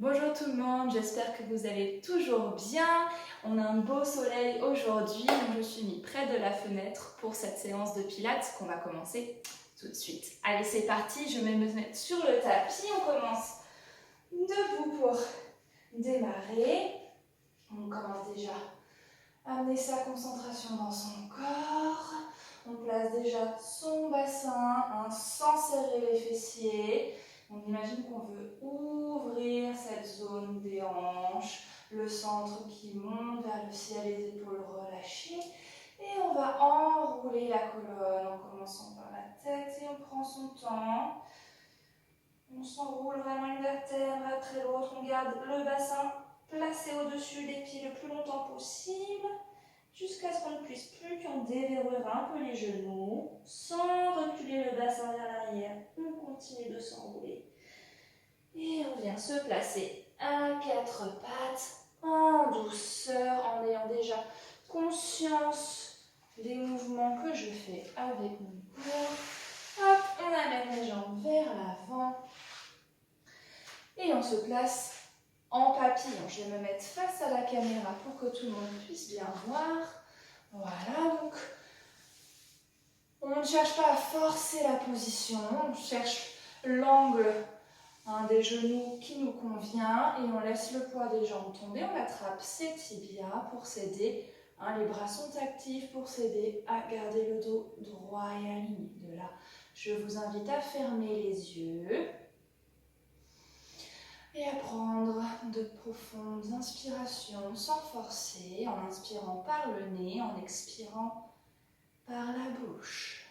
Bonjour tout le monde, j'espère que vous allez toujours bien. On a un beau soleil aujourd'hui, donc je suis mis près de la fenêtre pour cette séance de pilates qu'on va commencer tout de suite. Allez, c'est parti, je vais me mettre sur le tapis. On commence debout pour démarrer. On commence déjà à amener sa concentration dans son corps. On place déjà son bassin sans serrer les fessiers. On imagine qu'on veut ouvrir cette zone des hanches, le centre qui monte vers le ciel, les épaules relâchées. Et on va enrouler la colonne en commençant par la tête et on prend son temps. On s'enroule vraiment une vertèbre après l'autre. On garde le bassin placé au-dessus des pieds le plus longtemps possible jusqu'à ce qu'on ne puisse plus, puis on déverrouillera un peu les genoux sans reculer le bassin vers l'arrière. On continue de s'enrouler. Et on vient se placer à quatre pattes, en douceur, en ayant déjà conscience des mouvements que je fais avec mon corps. Hop, on amène les jambes vers l'avant. Et on se place en papillon. Je vais me mettre face à la caméra pour que tout le monde puisse bien voir. Voilà, donc on ne cherche pas à forcer la position, on cherche l'angle des genoux qui nous convient et on laisse le poids des jambes tomber. On attrape ses tibias pour s'aider. Les bras sont actifs pour s'aider à garder le dos droit et aligné. De là, je vous invite à fermer les yeux et à prendre de profondes inspirations sans forcer, en inspirant par le nez, en expirant par la bouche.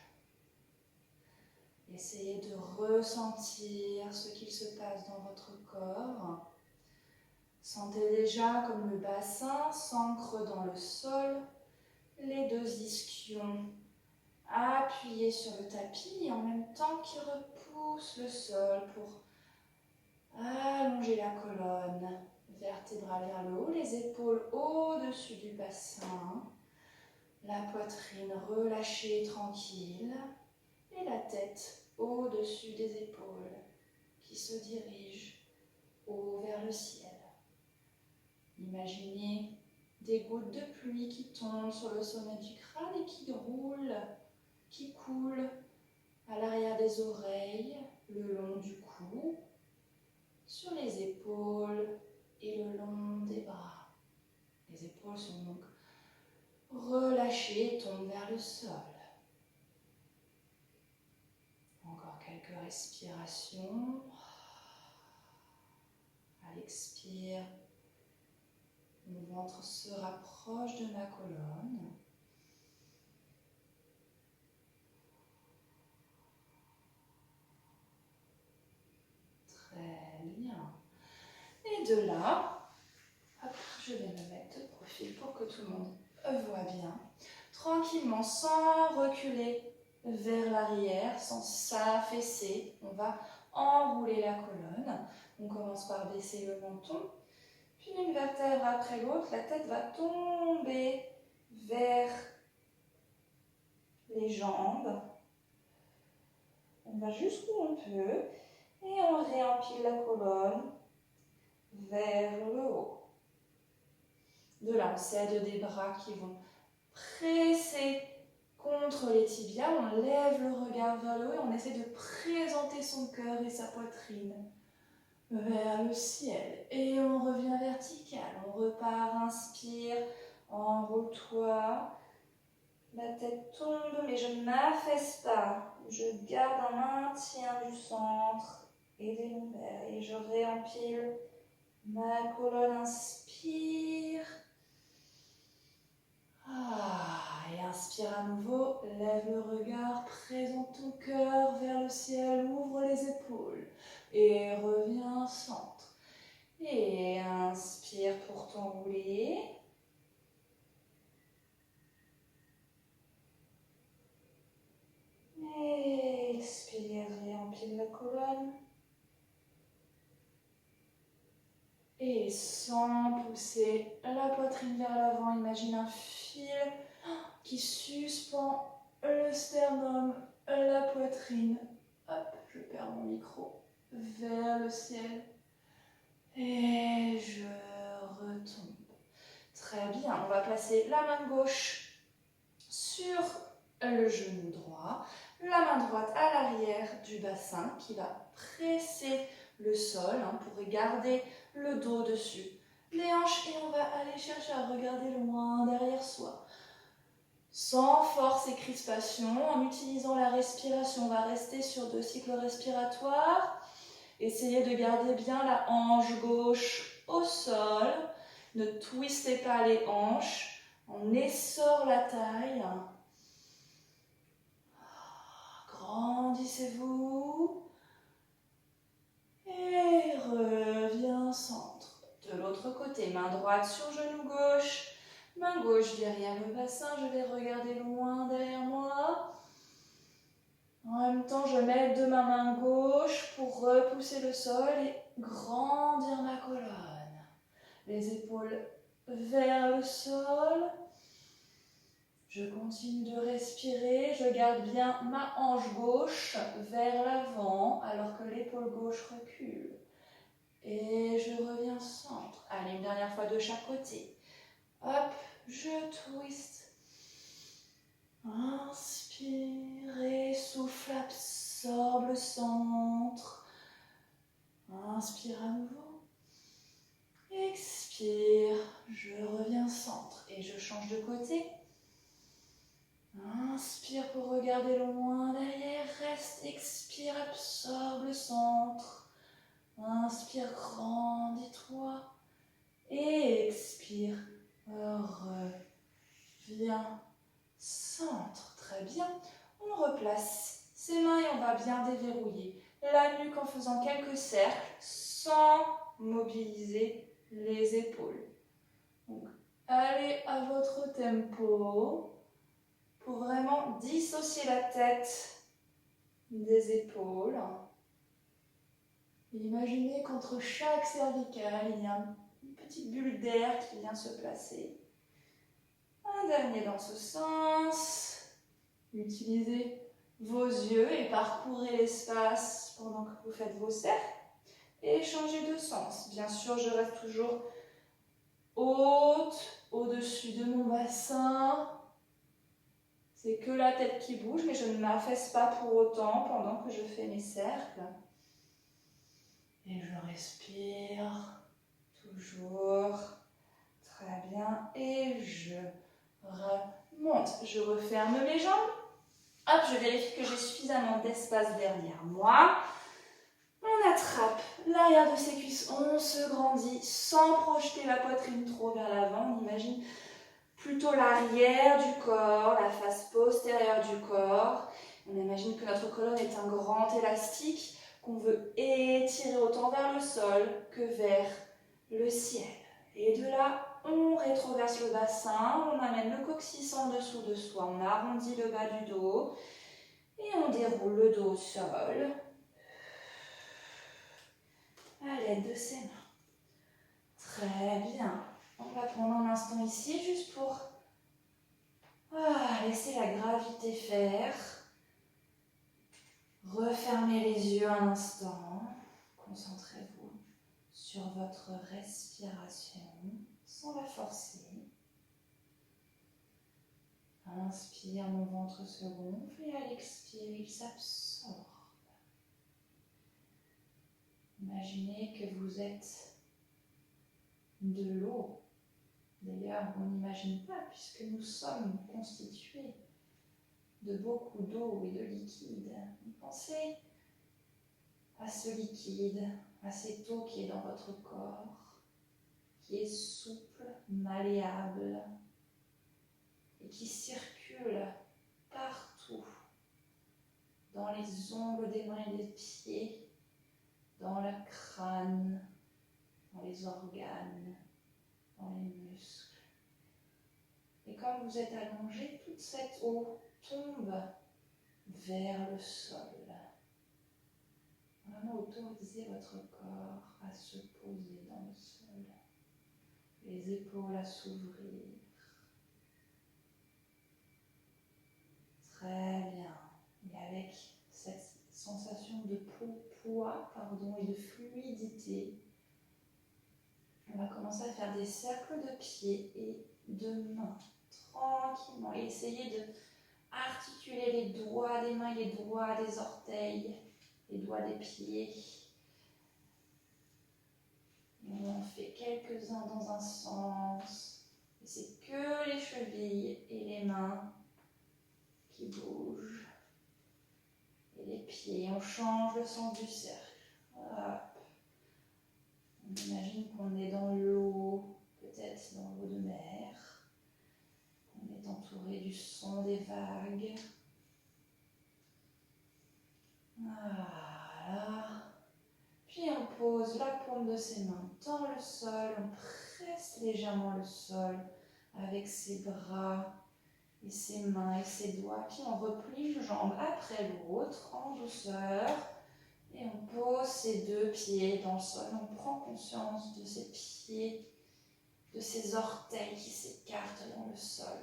Essayez de ressentir ce qu'il se passe dans votre corps. Sentez déjà comme le bassin s'ancre dans le sol, les deux ischions appuyés sur le tapis et en même temps qui repoussent le sol pour allonger la colonne vertébrale vers le haut, les épaules au-dessus du bassin, la poitrine relâchée, tranquille et la tête au-dessus des épaules qui se dirigent haut vers le ciel. Imaginez des gouttes de pluie qui tombent sur le sommet du crâne et qui roulent, qui coulent à l'arrière des oreilles, le long du cou, sur les épaules et le long des bras. Les épaules sont donc relâchées et tombent vers le sol. Encore quelques respirations. À l'expire, mon ventre se rapproche de ma colonne. Très bien. Et de là, hop, je vais me mettre de profil pour que tout le monde voit bien. Tranquillement, sans reculer vers l'arrière, sans s'affaisser, on va enrouler la colonne. On commence par baisser le menton, puis une vertèbre après l'autre, la tête va tomber vers les jambes. On va jusqu'où on peut et on réempile la colonne vers le haut. De là, on s'aide des bras qui vont presser contre les tibias. On lève le regard vers le haut et on essaie de présenter son cœur et sa poitrine vers le ciel. Et on revient vertical. On repart, inspire, enroule-toi. La tête tombe, mais je ne m'affaisse pas. Je garde un maintien du centre et des lombaires. Et je réempile ma colonne, inspire. Et inspire à nouveau, lève le regard, présente ton cœur vers le ciel, ouvre les épaules et reviens au centre. Et inspire pour t'enrouler. Expire, réempile la colonne. Et sans pousser la poitrine vers l'avant, imagine un fil qui suspend le sternum, la poitrine. Hop, je perds mon micro. Vers le ciel. Et placer la main gauche sur le genou droit, la main droite à l'arrière du bassin qui va presser le sol. Vous pourrez garder le dos dessus les hanches et on va aller chercher à regarder loin derrière soi. Sans force et crispation, en utilisant la respiration, on va rester sur 2 cycles respiratoires. Essayez de garder bien la hanche gauche au sol. Ne twistez pas les hanches. On essore la taille. Grandissez-vous. Et reviens centre. De l'autre côté, main droite sur genou gauche. Main gauche derrière le bassin. Je vais regarder loin derrière moi. En même temps, je m'aide de ma main gauche pour repousser le sol et grandir ma colonne. Les épaules vers le sol. Je continue de respirer. Je garde bien ma hanche gauche vers l'avant alors que l'épaule gauche recule. Et je reviens au centre. Allez, une dernière fois de chaque côté. Hop, je twist. Inspire, souffle, absorbe le centre. Inspire à nouveau. Expire, je reviens au centre et je change de côté. Inspire pour regarder loin derrière, reste, expire, absorbe le centre. Inspire, grandis-toi. Et expire, reviens. Centre, très bien. On replace ses mains et on va bien déverrouiller la nuque en faisant quelques cercles sans mobiliser les épaules. Donc, allez à votre tempo pour vraiment dissocier la tête des épaules. Et imaginez qu'entre chaque cervicale, il y a une petite bulle d'air qui vient se placer. Un dernier dans ce sens. Utilisez vos yeux et parcourez l'espace pendant que vous faites vos cercles. Et changez de sens. Bien sûr, je reste toujours haute, au-dessus de mon bassin. C'est que la tête qui bouge, mais je ne m'affaisse pas pour autant pendant que je fais mes cercles. Et je respire. Toujours. Très bien. Et je remonte. Je referme mes jambes. Hop, je vérifie que j'ai suffisamment d'espace derrière moi. On attrape l'arrière de ses cuisses, on se grandit sans projeter la poitrine trop vers l'avant. On imagine plutôt l'arrière du corps, la face postérieure du corps. On imagine que notre colonne est un grand élastique qu'on veut étirer autant vers le sol que vers le ciel. Et de là, on rétroverse le bassin, on amène le coccyx en dessous de soi, on arrondit le bas du dos et on déroule le dos au sol à l'aide de ses mains. Très bien. On va prendre un instant ici juste pour laisser la gravité faire. Refermez les yeux un instant. Concentrez-vous sur votre respiration sans la forcer. Inspire, mon ventre se gonfle et à l'expire, il s'absorbe. Imaginez que vous êtes de l'eau. D'ailleurs, on n'imagine pas puisque nous sommes constitués de beaucoup d'eau et de liquide. Pensez à ce liquide, à cette eau qui est dans votre corps, qui est souple, malléable et qui circule partout, dans les ongles des mains et des pieds, dans le crâne, dans les organes, dans les muscles. Et quand vous êtes allongé, toute cette eau tombe vers le sol. Vraiment autorisez votre corps à se poser dans le sol. Les épaules à s'ouvrir. Très bien. Et avec cette sensation de poids et de fluidité, on va commencer commencer à faire des cercles de pieds et de mains tranquillement. Et essayez de articuler les doigts des mains, les doigts des orteils, les doigts des pieds. Et on en fait quelques-uns dans un sens. Et c'est que les chevilles et les mains qui bougent. Et les pieds, on change le sens du cercle. Hop. On imagine qu'on est dans l'eau, peut-être dans l'eau de mer. On est entouré du son des vagues. Voilà. Puis on pose la paume de ses mains dans le sol. On presse légèrement le sol avec ses bras et ses mains et ses doigts. Puis on replie une jambe après l'autre en douceur. Et on pose ses deux pieds dans le sol. On prend conscience de ses pieds, de ses orteils qui s'écartent dans le sol.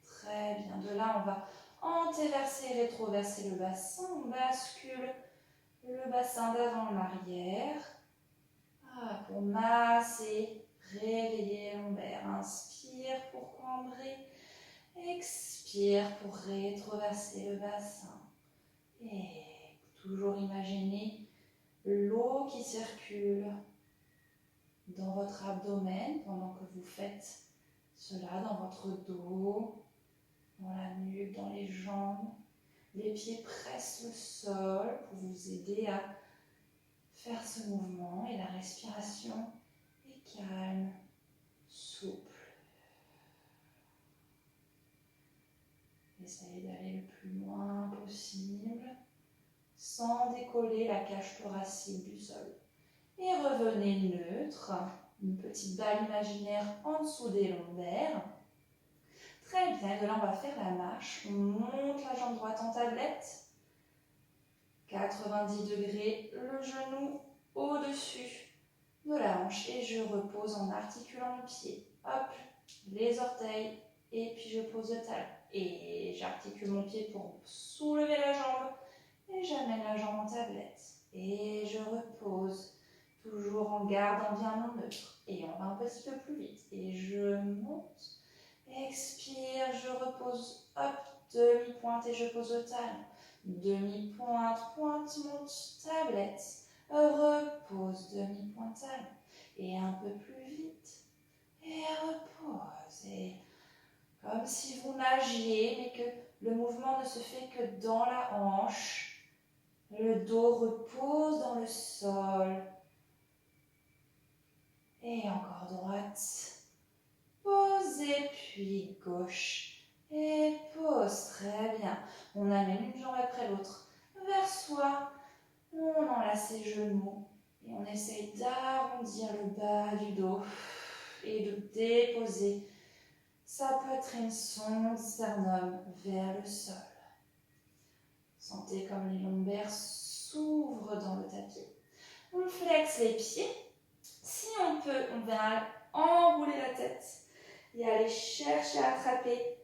Très bien. De là, on va antéverser et rétroverser le bassin. On bascule le bassin d'avant en arrière. Pour masser, réveiller les lombaires. Inspire pour cambrer. Expire pour rétroverser le bassin. Et toujours imaginer l'eau qui circule dans votre abdomen pendant que vous faites cela, dans votre dos, dans la nuque, dans les jambes. Les pieds pressent le sol pour vous aider à faire ce mouvement et la respiration est calme, souple. Essayez d'aller le plus loin possible sans décoller la cage thoracique du sol. Et revenez neutre, une petite balle imaginaire en dessous des lombaires. Très bien, de là on va faire la marche. On monte la jambe droite en tablette. 90 degrés, le genou au-dessus de la hanche. Et je repose en articulant le pied. Hop, les orteils. Et puis je pose le talon. Et j'articule mon pied pour soulever la jambe. Et j'amène la jambe en tablette. Et je repose. Toujours en gardant bien mon neutre. Et on va un petit peu plus vite. Et je monte. Expire, je repose. Hop, demi-pointe et je pose le talon. Demi-pointe, pointe, monte, tablette. Repose, demi-pointe, talon. Et un peu plus vite. Et repose. Et comme si vous nagiez, mais que le mouvement ne se fait que dans la hanche. Le dos repose dans le sol. Et encore droite. Posez, puis gauche. Et pose. Très bien. On amène une jambe après l'autre vers soi. On enlace les genoux. Et on essaye d'arrondir le bas du dos. Et de déposer sa poitrine, son sternum vers le sol. Sentez comme les lombaires s'ouvrent dans le tapis. On flexe les pieds. Si on peut, on va enrouler la tête et aller chercher à attraper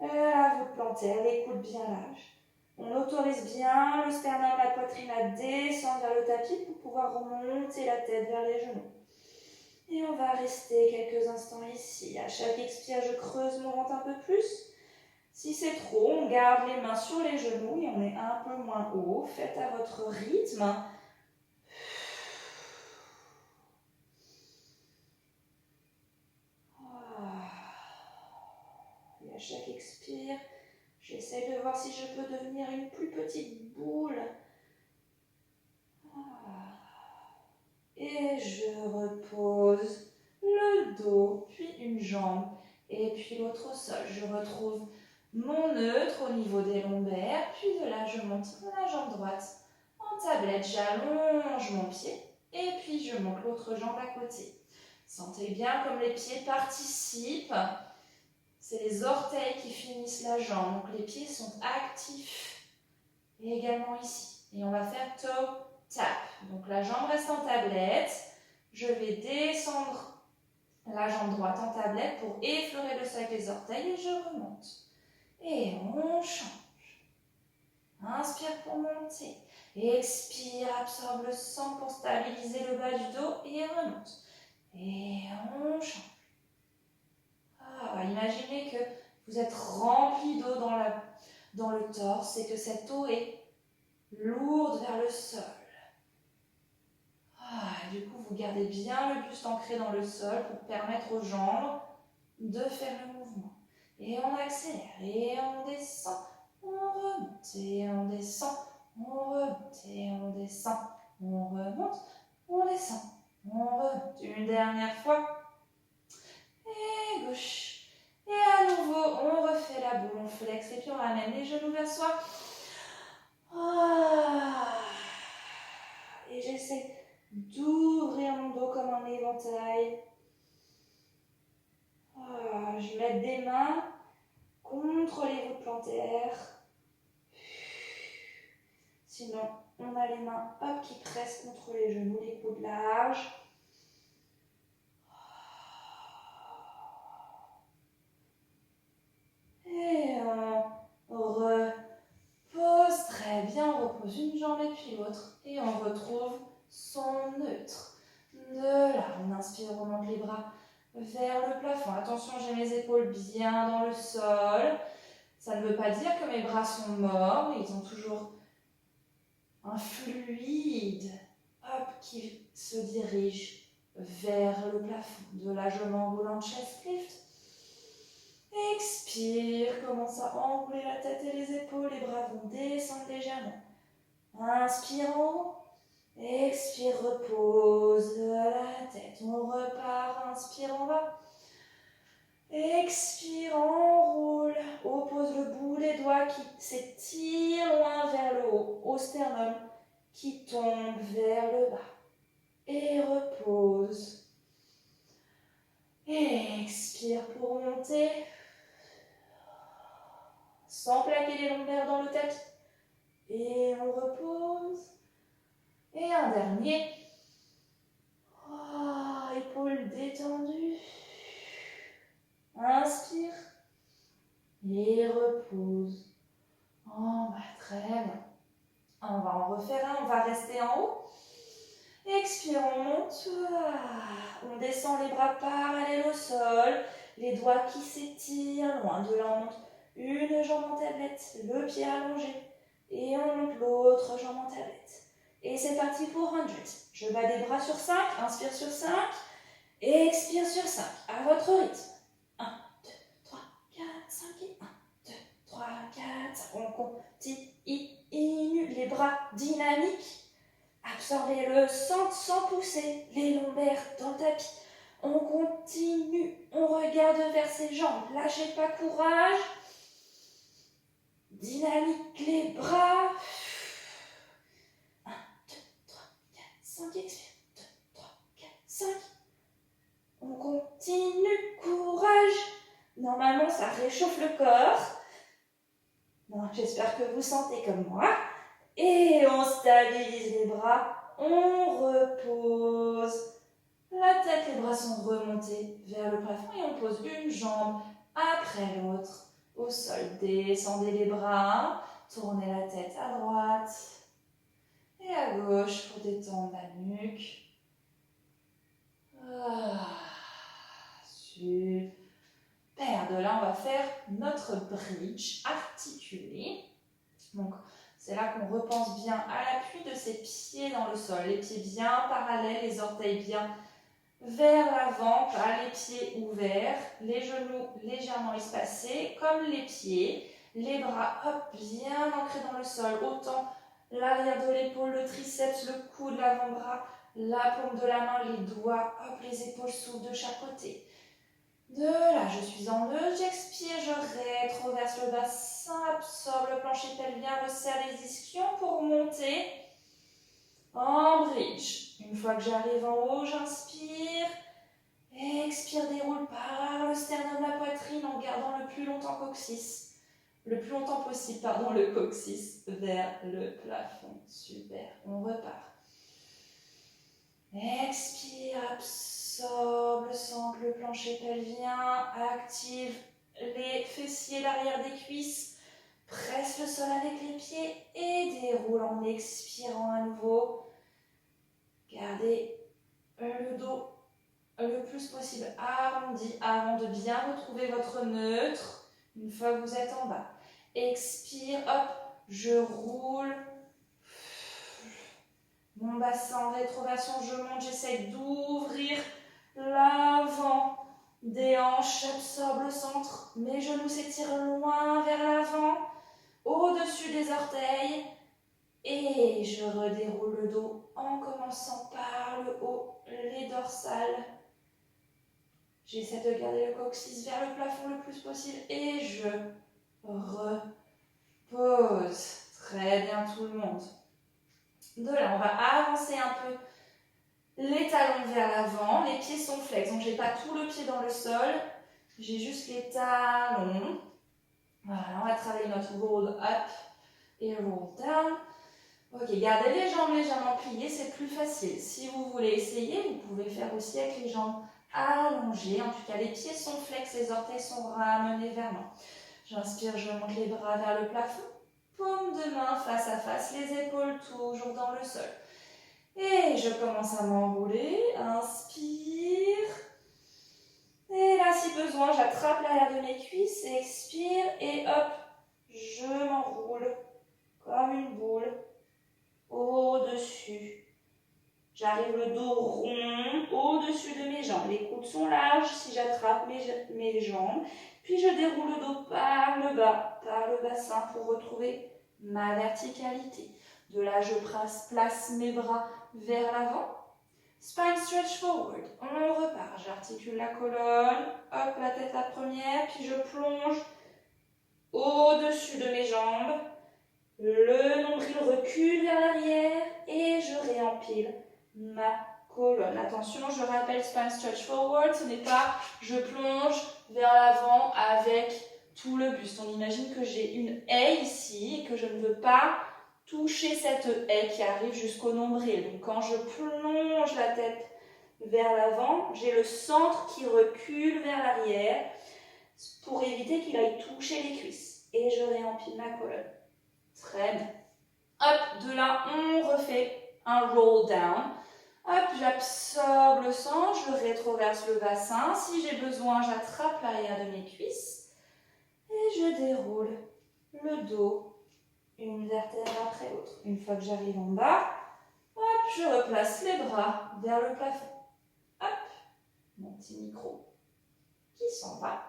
la voûte plantaire, les coudes bien larges. On autorise bien le sternum, la poitrine à descendre vers le tapis pour pouvoir remonter la tête vers les genoux. Et on va rester quelques instants ici. À chaque expire, je creuse mon ventre un peu plus. Si c'est trop, on garde les mains sur les genoux et on est un peu moins haut. Faites à votre rythme. Et à chaque expire, j'essaie de voir si je peux devenir une plus petite boule. Et je repose le dos, puis une jambe, et puis l'autre au sol. Je retrouve mon neutre au niveau des lombaires, puis de là je monte la jambe droite en tablette. J'allonge mon pied, et puis je monte l'autre jambe à côté. Sentez bien comme les pieds participent. C'est les orteils qui finissent la jambe, donc les pieds sont actifs. Et également ici. Et on va faire toe tap. Donc la jambe reste en tablette. Je vais descendre la jambe droite en tablette pour effleurer le sol avec les orteils et je remonte. Et on change. Inspire pour monter. Expire, absorbe le sang pour stabiliser le bas du dos et remonte. Et on vous êtes rempli d'eau dans le torse et que cette eau est lourde vers le sol. Du coup, vous gardez bien le buste ancré dans le sol pour permettre aux jambes de faire le mouvement. Et on accélère, et on descend, on remonte, et on descend, on remonte, et on descend, on remonte, on descend, on remonte. Une dernière fois. Et gauche. Et à nouveau, on refait la boule, on flexe, et puis on ramène les genoux vers soi. Et j'essaie d'ouvrir mon dos comme un éventail. Je mets des mains contre les voûtes plantaires. Sinon, on a les mains qui pressent contre les genoux, les coudes larges. Et on repose très bien, on repose une jambe et puis l'autre. Et on retrouve son neutre. De là, on inspire, on monte les bras vers le plafond. Attention, j'ai mes épaules bien dans le sol. Ça ne veut pas dire que mes bras sont morts, mais ils ont toujours un fluide qui se dirige vers le plafond. De là, je m'enroule en chest lift. Expire, commence à enrouler la tête et les épaules. Les bras vont descendre légèrement. Inspire en haut. Expire, repose la tête. On repart, inspire en bas. Expire, enroule. Oppose le bout des doigts qui s'étire loin vers le haut. Au sternum qui tombe vers le bas. Et repose. Expire pour monter. Sans plaquer les lombaires dans le tapis. Et on repose. Et un dernier. Épaules détendues. Inspire. Et repose. Très bien. On va en refaire un. On va rester en haut. Expire, on monte. On descend les bras parallèles au sol. Les doigts qui s'étirent loin. De là, on monte une jambe en tablette. Le pied allongé. Et on monte l'autre jambe en tablette. Et c'est parti pour 100. Je bats des bras sur 5, inspire sur 5, expire sur 5, à votre rythme. 1, 2, 3, 4, 5 et 1, 2, 3, 4, 5. On continue, les bras dynamiques. Absorbez le centre sans pousser, les lombaires dans le tapis. On continue, on regarde vers ses jambes, lâchez pas courage. Dynamique les bras. 5, expire. 2, 3, 4, 5. On continue. Courage. Normalement, ça réchauffe le corps. J'espère que vous sentez comme moi. Et on stabilise les bras. On repose. La tête, les bras sont remontés vers le plafond et on pose une jambe après l'autre au sol. Descendez les bras. Tournez la tête à droite. Et à gauche pour détendre la nuque. Super. De là, on va faire notre bridge articulé. Donc, c'est là qu'on repense bien à l'appui de ses pieds dans le sol. Les pieds bien parallèles, les orteils bien vers l'avant, pas les pieds ouverts. Les genoux légèrement espacés, comme les pieds. Les bras, bien ancrés dans le sol. Autant l'arrière de l'épaule, le triceps, le coude, l'avant-bras, la paume de la main, les doigts, les épaules s'ouvrent de chaque côté. De là, je suis en nœud, j'expire, je rétroverse le bassin, absorbe le plancher pelvien, resserre les ischions pour monter en bridge. Une fois que j'arrive en haut, j'inspire, expire, déroule par le sternum, la poitrine en gardant le plus longtemps possible, le coccyx vers le plafond. Super, on repart. Expire, absorbe le centre, le plancher pelvien, active les fessiers, l'arrière des cuisses, presse le sol avec les pieds et déroule en expirant à nouveau. Gardez le dos le plus possible arrondi avant de bien retrouver votre neutre. Une fois que vous êtes en bas, expire, hop, je roule. Mon bassin en rétroversion, je monte, j'essaye d'ouvrir l'avant des hanches, j'absorbe le centre, mes genoux s'étirent loin vers l'avant, au-dessus des orteils, et je redéroule le dos en commençant par le haut, les dorsales. J'essaie de garder le coccyx vers le plafond le plus possible et je repose. Très bien tout le monde. De là, on va avancer un peu les talons vers l'avant, les pieds sont flex, donc je n'ai pas tout le pied dans le sol, j'ai juste les talons. Voilà, on va travailler notre roll up et roll down. Ok, gardez les jambes légèrement pliées, c'est plus facile. Si vous voulez essayer, vous pouvez faire aussi avec les jambes allongées. En tout cas, les pieds sont flex, les orteils sont ramenés vers moi. J'inspire, je monte les bras vers le plafond. Paume de main face à face, les épaules toujours dans le sol. Et je commence à m'enrouler. Inspire. Et là, si besoin, j'attrape l'arrière de mes cuisses. Expire. Et hop, je m'enroule comme une boule au-dessus. J'arrive le dos rond au-dessus de mes jambes. Les coudes sont larges si j'attrape mes jambes. Puis je déroule le dos par le bas, par le bassin pour retrouver ma verticalité. De là, je place mes bras vers l'avant. Spine stretch forward. On repart. J'articule la colonne. Hop, la tête la première. Puis je plonge au-dessus de mes jambes. Le nombril recule vers l'arrière et je réempile ma colonne. Attention, je rappelle spine stretch forward. Ce n'est pas je plonge vers l'avant avec tout le buste. On imagine que j'ai une haie ici et que je ne veux pas toucher cette haie qui arrive jusqu'au nombril. Donc quand je plonge la tête vers l'avant, j'ai le centre qui recule vers l'arrière pour éviter qu'il aille toucher les cuisses. Et je réempile ma colonne. Très bien. Hop, de là, on refait un roll down. Hop, j'absorbe le sang, je rétroverse le bassin. Si j'ai besoin, j'attrape l'arrière de mes cuisses. Et je déroule le dos, une vertèbre après l'autre. Une fois que j'arrive en bas, hop, je replace les bras vers le plafond. Hop, mon petit micro qui s'en va.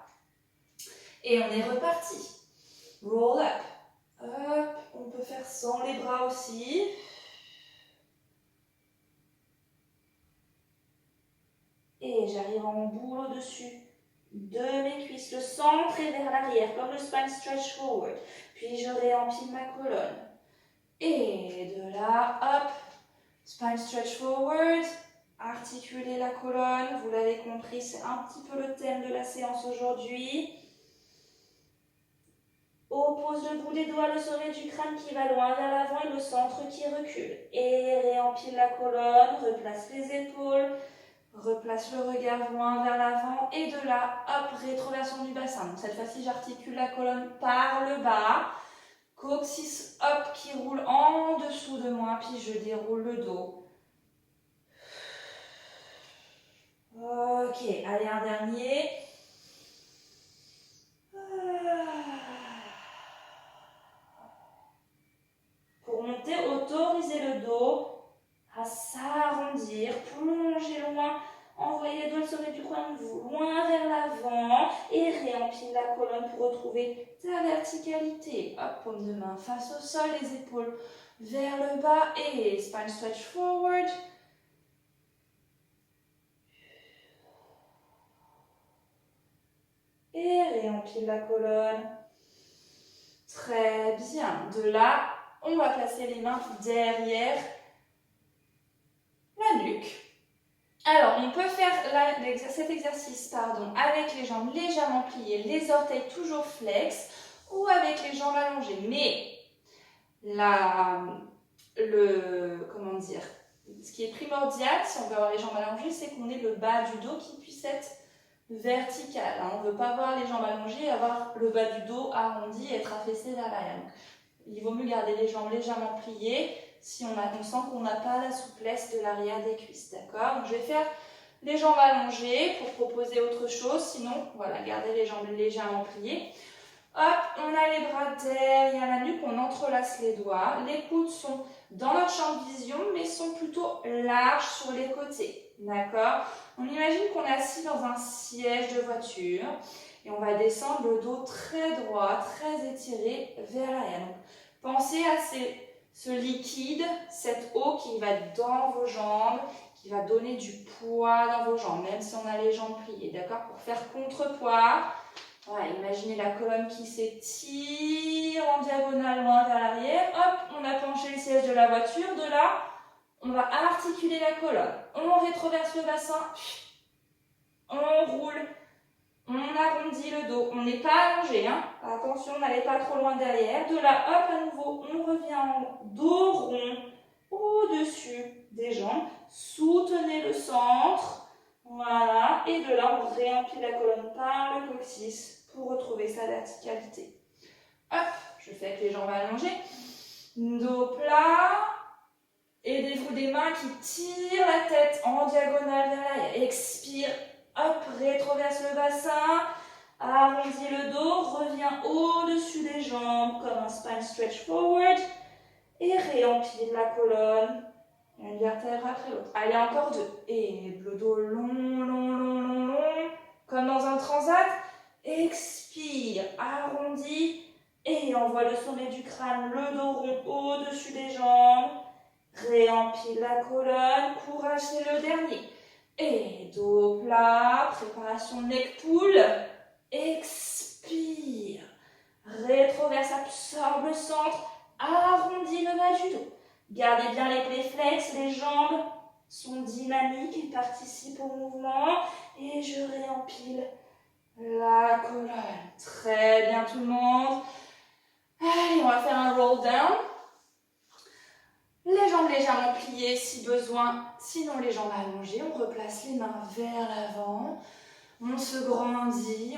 Et on est reparti. Roll up. Hop, on peut faire sans les bras aussi. Et j'arrive en boule au-dessus de mes cuisses. Le centre est vers l'arrière, comme le spine stretch forward. Puis je réempile ma colonne. Et de là, hop, spine stretch forward. Articuler la colonne. Vous l'avez compris, c'est un petit peu le thème de la séance aujourd'hui. Oppose le bout des doigts, le sommet du crâne qui va loin vers l'avant et le centre qui recule. Et réempile la colonne, replace les épaules, replace le regard loin vers l'avant. Et de là, hop, rétroversion du bassin. Donc cette fois-ci, j'articule la colonne par le bas. Coccyx, hop, qui roule en dessous de moi. Puis je déroule le dos. Ok, allez, un dernier. Pour monter, autoriser le dos à s'arrondir, plonger loin, envoyer le dos, le sommet du crâne loin vers l'avant et réempile la colonne pour retrouver ta verticalité. Hop, paume de main face au sol, les épaules vers le bas et spine stretch forward. Et réempile la colonne. Très bien. De là, on va placer les mains derrière la nuque. Alors, on peut faire cet exercice avec les jambes légèrement pliées, les orteils toujours flex ou avec les jambes allongées. Mais ce qui est primordial, si on veut avoir les jambes allongées, c'est qu'on ait le bas du dos qui puisse être vertical. On ne veut pas avoir les jambes allongées et avoir le bas du dos arrondi et être affaissé vers l'arrière. Il vaut mieux garder les jambes légèrement pliées si on sent qu'on n'a pas la souplesse de l'arrière des cuisses. D'accord? Donc je vais faire les jambes allongées pour proposer autre chose. Sinon, voilà, gardez les jambes légèrement pliées. Hop, on a les bras derrière la nuque, on entrelace les doigts. Les coudes sont dans notre champ de vision, mais sont plutôt larges sur les côtés. D'accord? On imagine qu'on est assis dans un siège de voiture et on va descendre le dos très droit, très étiré vers l'arrière. Donc, pensez à ce liquide, cette eau qui va dans vos jambes, qui va donner du poids dans vos jambes, même si on a les jambes pliées. D'accord? Pour faire contrepoids. Voilà, imaginez la colonne qui s'étire en diagonale loin vers l'arrière. Hop, on a penché le siège de la voiture. De là, on va articuler la colonne. On rétroverse le bassin. On roule. On arrondit le dos. On n'est pas allongé. Hein. Attention, n'allez pas trop loin derrière. De là, hop, à nouveau, on revient en dos rond au-dessus des jambes. Soutenez le centre. Voilà, et de là, on réempile la colonne par le coccyx pour retrouver sa verticalité. Hop, je fais avec les jambes allongées. Dos plat. Aidez-vous des mains qui tirent la tête en diagonale vers l'arrière. Expire, hop, rétroverse le bassin. Arrondis le dos, reviens au-dessus des jambes comme un spine stretch forward. Et réempile la colonne. Une vertèbre après l'autre. Allez, encore deux. Et le dos long, long, long, long, long. Comme dans un transat. Expire, arrondis. Et envoie le sommet du crâne, le dos rond au-dessus des jambes. Réempile la colonne. Courage, c'est le dernier. Et dos plat. Préparation neck pull. Expire. Rétroverse, absorbe le centre. Arrondis le bas du dos. Gardez bien les plaies flex, les jambes sont dynamiques, ils participent au mouvement. Et je réempile la colonne. Très bien tout le monde. Allez, on va faire un roll down. Les jambes légèrement pliées si besoin, sinon les jambes allongées. On replace les mains vers l'avant. On se grandit,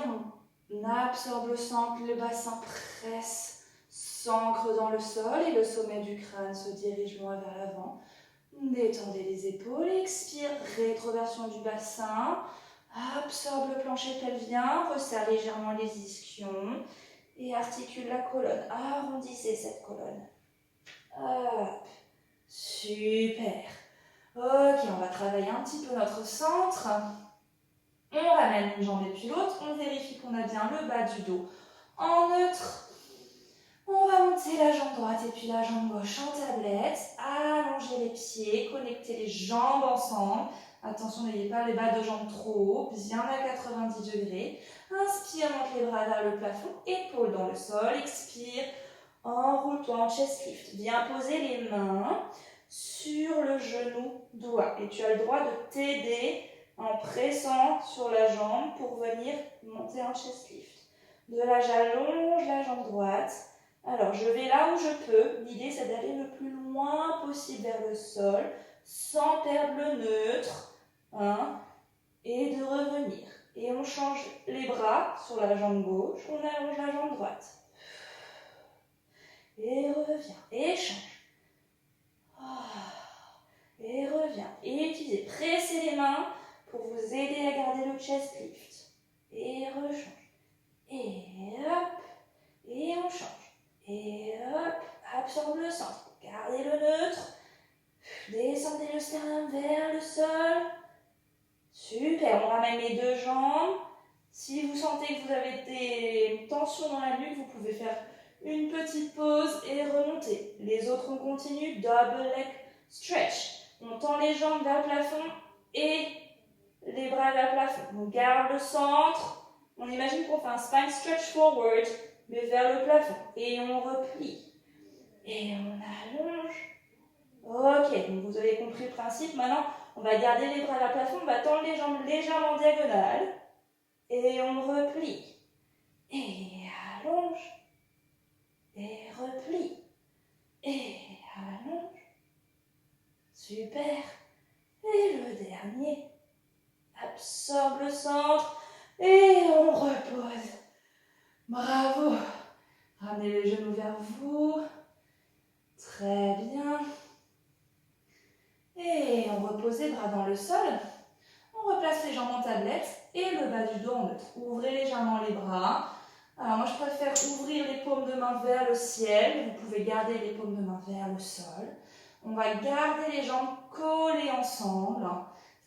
on absorbe le centre, le bassin presse. S'ancre dans le sol et le sommet du crâne se dirige loin vers l'avant. Détendez les épaules, expire, rétroversion du bassin. Absorbe le plancher pelvien, resserre légèrement les ischions et articule la colonne. Arrondissez cette colonne. Hop. Super. Ok, on va travailler un petit peu notre centre. On ramène une jambe et puis l'autre. On vérifie qu'on a bien le bas du dos en neutre. On va monter la jambe droite et puis la jambe gauche en tablette. Allongez les pieds, connectez les jambes ensemble. Attention, n'ayez pas les bas de jambes trop haut, bien à 90 degrés. Inspire, monte les bras vers le plafond, épaules dans le sol. Expire, enroule-toi en chest lift. Viens poser les mains sur le genou droit. Et tu as le droit de t'aider en pressant sur la jambe pour venir monter en chest lift. De là, j'allonge la jambe droite. Alors, je vais là où je peux. L'idée, c'est d'aller le plus loin possible vers le sol, sans perdre le neutre, hein, et de revenir. Et on change les bras sur la jambe gauche, on allonge la jambe droite. Et revient, et change. Et revient. Et utilisez, pressez les mains pour vous aider à garder le chest lift. Et rechange. Et hop, et on change. Et hop, absorbe le centre. Gardez le neutre. Descendez le sternum vers le sol. Super, on ramène les deux jambes. Si vous sentez que vous avez des tensions dans la nuque, vous pouvez faire une petite pause et remonter. Les autres, on continue. Double leg stretch. On tend les jambes vers le plafond et les bras vers le plafond. On garde le centre. On imagine qu'on fait un spine stretch forward, mais vers le plafond. Et on replie. Et on allonge. Ok, donc vous avez compris le principe. Maintenant, on va garder les bras vers le plafond. On va tendre les jambes légèrement en diagonale. Et on replie. Et allonge. Et replie. Et allonge. Super. Et le dernier. Absorbe le centre. Et on repose. Bravo. Ramenez les genoux vers vous. Très bien. Et on repose les bras dans le sol. On replace les jambes en tablette et le bas du dos en neutre. Ouvrez légèrement les bras. Alors moi, je préfère ouvrir les paumes de main vers le ciel. Vous pouvez garder les paumes de main vers le sol. On va garder les jambes collées ensemble.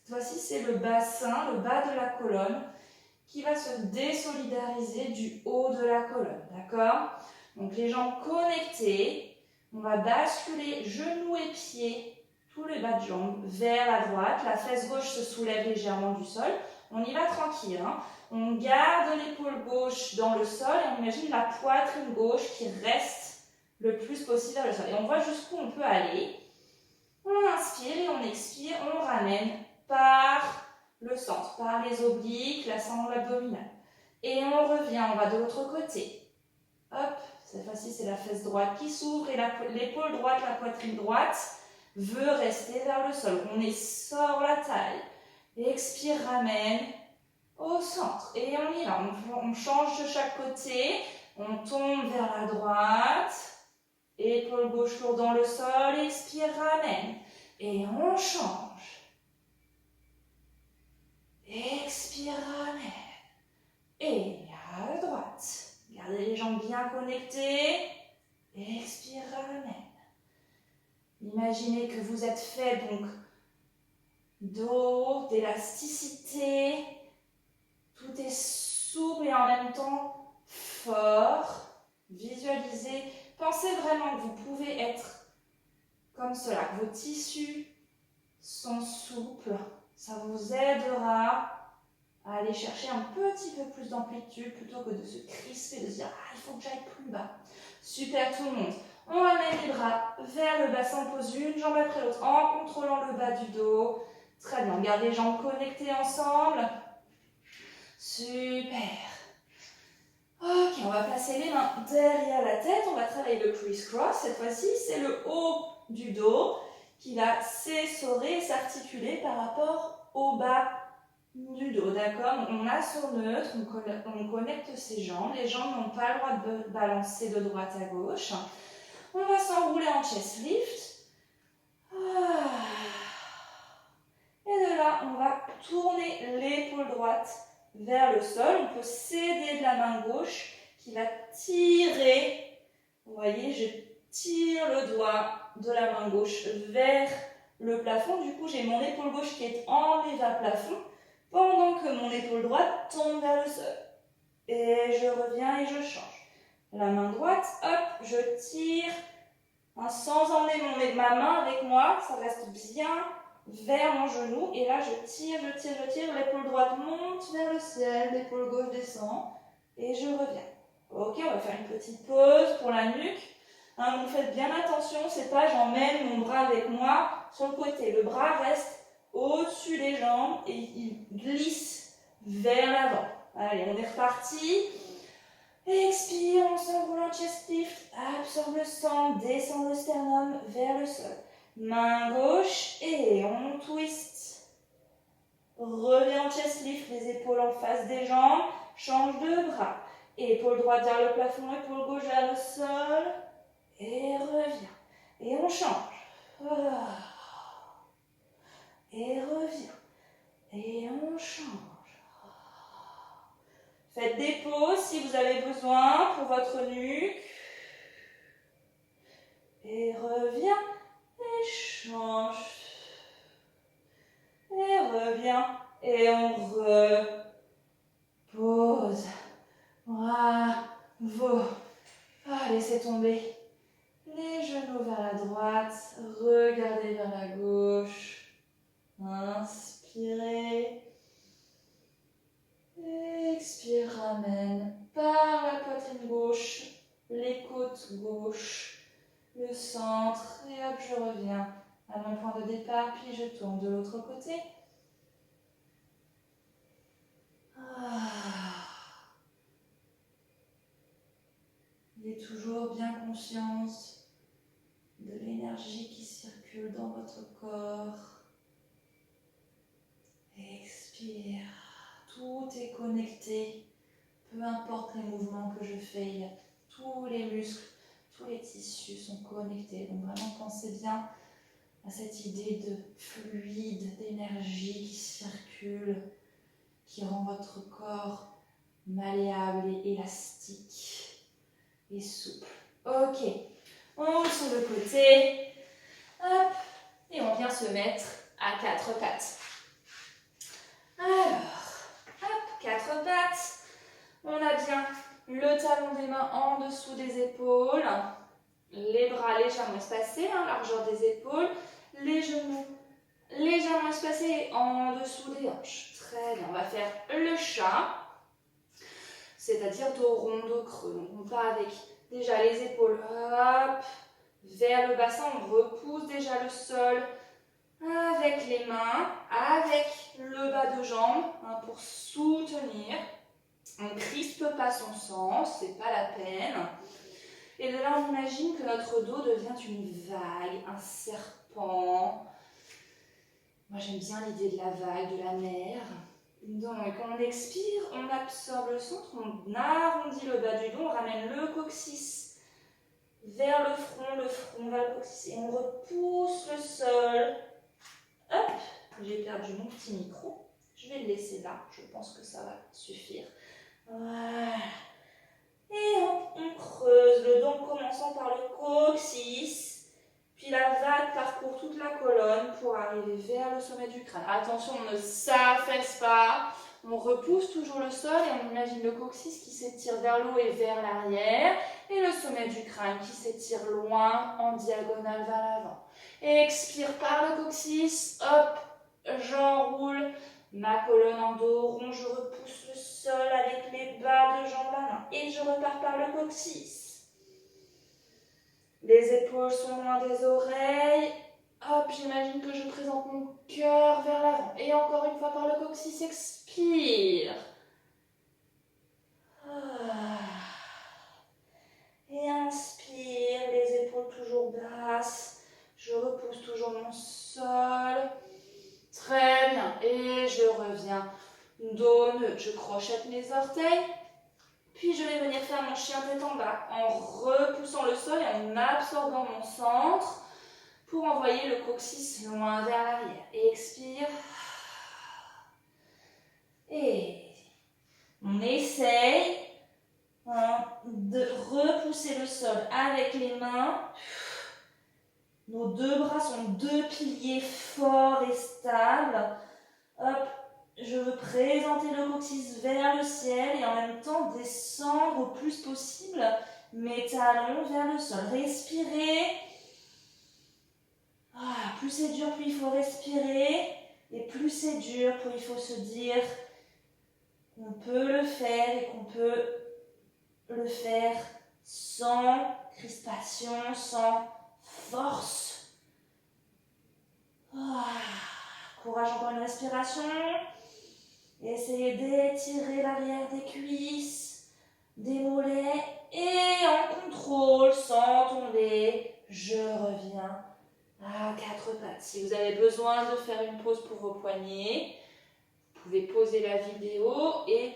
Cette fois-ci, c'est le bassin, le bas de la colonne, qui va se désolidariser du haut de la colonne. D'accord? Donc les jambes connectées. On va basculer genoux et pieds, tous les bas de jambes, vers la droite. La fesse gauche se soulève légèrement du sol. On y va tranquille. Hein? On garde l'épaule gauche dans le sol et on imagine la poitrine gauche qui reste le plus possible vers le sol. Et on voit jusqu'où on peut aller. On inspire et on expire. On ramène par le centre, par les obliques, la sangle abdominale. Et on revient, on va de l'autre côté. Hop, cette fois-ci c'est la fesse droite qui s'ouvre et l'épaule droite, la poitrine droite veut rester vers le sol. On sort la taille. Expire, ramène au centre. Et on y va, on change de chaque côté. On tombe vers la droite. Épaule gauche lourde dans le sol. Expire, ramène. Et on change. Expire, ramène. Et à droite. Gardez les jambes bien connectées. Expire, ramène. Imaginez que vous êtes fait donc d'eau, d'élasticité. Tout est souple et en même temps fort. Visualisez. Pensez vraiment que vous pouvez être comme cela, que vos tissus sont souples. Ça vous aidera à aller chercher un petit peu plus d'amplitude plutôt que de se crisper, de se dire « Ah, il faut que j'aille plus bas ». Super tout le monde. On ramène les bras vers le bassin, on pose une jambe après l'autre en contrôlant le bas du dos. Très bien, gardez les jambes connectées ensemble. Super. Ok, on va placer les mains derrière la tête. On va travailler le criss-cross. Cette fois-ci, c'est le haut du dos qui va s'essorer et s'articuler par rapport au bas du dos. D'accord? On a son neutre, on connecte ses jambes. Les jambes n'ont pas le droit de balancer de droite à gauche. On va s'enrouler en chest lift. Et de là, on va tourner l'épaule droite vers le sol. On peut s'aider de la main gauche qui va tirer. Vous voyez, je tire le doigt de la main gauche vers le plafond. Du coup, j'ai mon épaule gauche qui est enlevée vers le plafond pendant que mon épaule droite tombe vers le sol. Et je reviens et je change. La main droite, hop, je tire sans emmener ma main avec moi. Ça reste bien vers mon genou. Et là, je tire. L'épaule droite monte vers le ciel. L'épaule gauche descend. Et je reviens. Ok, on va faire une petite pause pour la nuque. Hein, vous faites bien attention, c'est pas j'emmène mon bras avec moi sur le côté. Le bras reste au-dessus des jambes et il glisse vers l'avant. Allez, on est reparti. Expire, on s'enroule en chest lift. Absorbe le sang, descend le sternum vers le sol. Main gauche et on twist. Reviens en chest lift, les épaules en face des jambes. Change de bras. Épaule droite vers le plafond, épaule gauche vers le sol. Et reviens. Et on change. Et revient. Et on change. Faites des pauses si vous avez besoin pour votre nuque. Et reviens. Et change. Et reviens. Et on repose. Bravo. Laissez tomber. Les genoux vers la droite, regardez vers la gauche, inspirez, expire, ramène par la poitrine gauche, les côtes gauche, le centre, et hop, je reviens à mon point de départ, puis je tourne de l'autre côté. Ayez toujours bien conscience de l'énergie qui circule dans votre corps. Expire. Tout est connecté. Peu importe les mouvements que je fais, tous les muscles, tous les tissus sont connectés. Donc vraiment pensez bien à cette idée de fluide, d'énergie qui circule, qui rend votre corps malléable et élastique et souple. Ok, on roule sur le côté, hop, et on vient se mettre à quatre pattes. Alors, hop, quatre pattes, on a bien le talon des mains en dessous des épaules, les bras légèrement espacés, largeur des épaules, les genoux légèrement espacés en dessous des hanches. Très bien, on va faire le chat, c'est-à-dire dos rond, dos creux. Donc on part avec déjà les épaules, hop, vers le bassin, on repousse déjà le sol avec les mains, avec le bas de jambe pour soutenir. On ne crispe pas son sens, c'est pas la peine. Et de là, on imagine que notre dos devient une vague, un serpent. Moi, j'aime bien l'idée de la vague, de la mer. Donc, on expire, on absorbe le centre, on arrondit le bas du dos, on ramène le coccyx vers le front vers le coccyx. Et on repousse le sol. Hop, j'ai perdu mon petit micro. Je vais le laisser là, je pense que ça va suffire. Voilà. Et on creuse le dos en commençant par le coccyx. Puis la vague parcourt toute la colonne pour arriver vers le sommet du crâne. Attention, on ne s'affaisse pas. On repousse toujours le sol et on imagine le coccyx qui s'étire vers le haut et vers l'arrière. Et le sommet du crâne qui s'étire loin en diagonale vers l'avant. Expire par le coccyx. Hop, j'enroule ma colonne en dos rond. Je repousse le sol avec les bas de jambes à main. Et je repars par le coccyx. Les épaules sont loin des oreilles. Hop, j'imagine que je présente mon cœur vers l'avant. Et encore une fois par le coccyx, expire. Et inspire, les épaules toujours basses. Je repousse toujours mon sol. Très bien. Et je reviens. Dos neutre, je crochette mes orteils. Puis je vais venir faire mon chien tête en bas en repoussant le sol et en absorbant mon centre pour envoyer le coccyx loin vers l'arrière. Expire. Et on essaye de repousser le sol avec les mains. Nos deux bras sont deux piliers forts et stables. Hop. Je veux présenter le coccyx vers le ciel et en même temps descendre au plus possible mes talons vers le sol. Respirez. Plus c'est dur, plus il faut respirer. Et plus c'est dur, plus il faut se dire qu'on peut le faire et qu'on peut le faire sans crispation, sans force. Courage, encore une respiration. Essayez d'étirer l'arrière des cuisses, des mollets et en contrôle, sans tomber, je reviens à quatre pattes. Si vous avez besoin de faire une pause pour vos poignets, vous pouvez poser la vidéo et